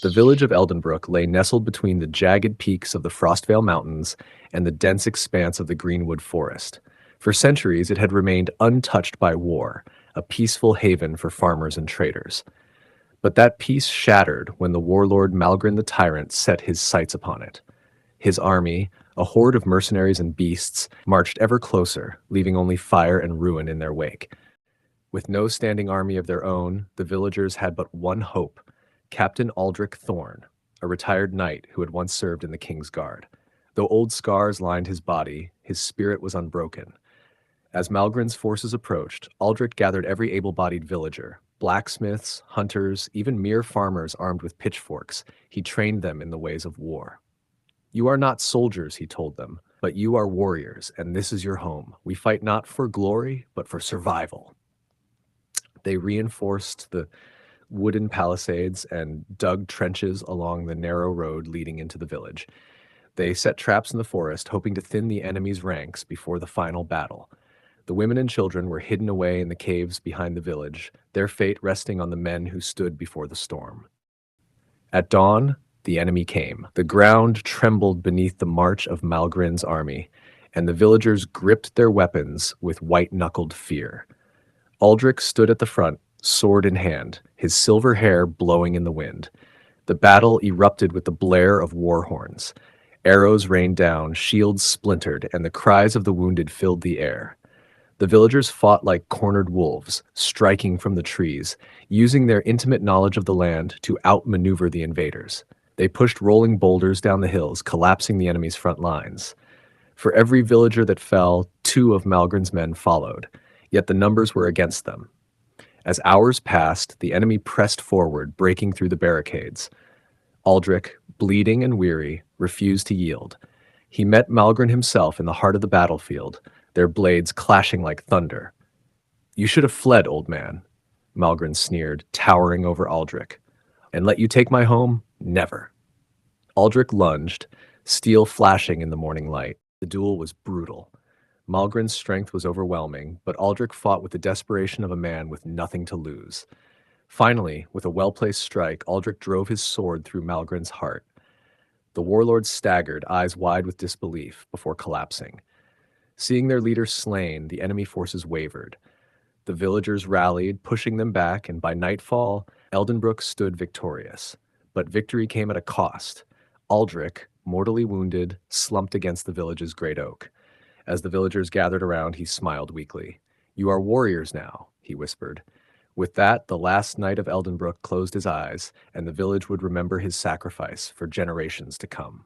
The village of Eldenbrook lay nestled between the jagged peaks of the Frostvale Mountains and the dense expanse of the Greenwood Forest. For centuries, it had remained untouched by war, a peaceful haven for farmers and traders. But that peace shattered when the warlord Malgrin the Tyrant set his sights upon it. His army, a horde of mercenaries and beasts, marched ever closer, leaving only fire and ruin in their wake. With no standing army of their own, the villagers had but one hope: Captain Aldric Thorn, a retired knight who had once served in the king's guard. Though old scars lined his body, his spirit was unbroken. As Malgrin's forces approached, Aldric gathered every able-bodied villager, blacksmiths, hunters, even mere farmers armed with pitchforks. He trained them in the ways of war. "You are not soldiers," he told them, "but you are warriors, and this is your home. We fight not for glory, but for survival." They reinforced the wooden palisades and dug trenches along the narrow road leading into the village. They set traps in the forest, hoping to thin the enemy's ranks before the final battle. The women and children were hidden away in the caves behind the village, their fate resting on the men who stood before the storm. At dawn, the enemy came. The ground trembled beneath the march of Malgrin's army, and the villagers gripped their weapons with white-knuckled fear. Aldric stood at the front, sword in hand, his silver hair blowing in the wind. The battle erupted with the blare of war horns. Arrows rained down, shields splintered, and the cries of the wounded filled the air. The villagers fought like cornered wolves, striking from the trees, using their intimate knowledge of the land to outmaneuver the invaders. They pushed rolling boulders down the hills, collapsing the enemy's front lines. For every villager that fell, 2 of Malgrin's men followed, yet the numbers were against them. As hours passed, the enemy pressed forward, breaking through the barricades. Aldric, bleeding and weary, refused to yield. He met Malgrin himself in the heart of the battlefield, their blades clashing like thunder. "You should have fled, old man," Malgrin sneered, towering over Aldric. "And let you take my home? Never." Aldric lunged, steel flashing in the morning light. The duel was brutal. Malgrin's strength was overwhelming, but Aldric fought with the desperation of a man with nothing to lose. Finally, with a well-placed strike, Aldric drove his sword through Malgrin's heart. The warlord staggered, eyes wide with disbelief, before collapsing. Seeing their leader slain, the enemy forces wavered. The villagers rallied, pushing them back, and by nightfall, Eldenbrook stood victorious. But victory came at a cost. Aldric, mortally wounded, slumped against the village's great oak. As the villagers gathered around, he smiled weakly. "You are warriors now," he whispered. With that, the last knight of Eldenbrook closed his eyes, and the village would remember his sacrifice for generations to come.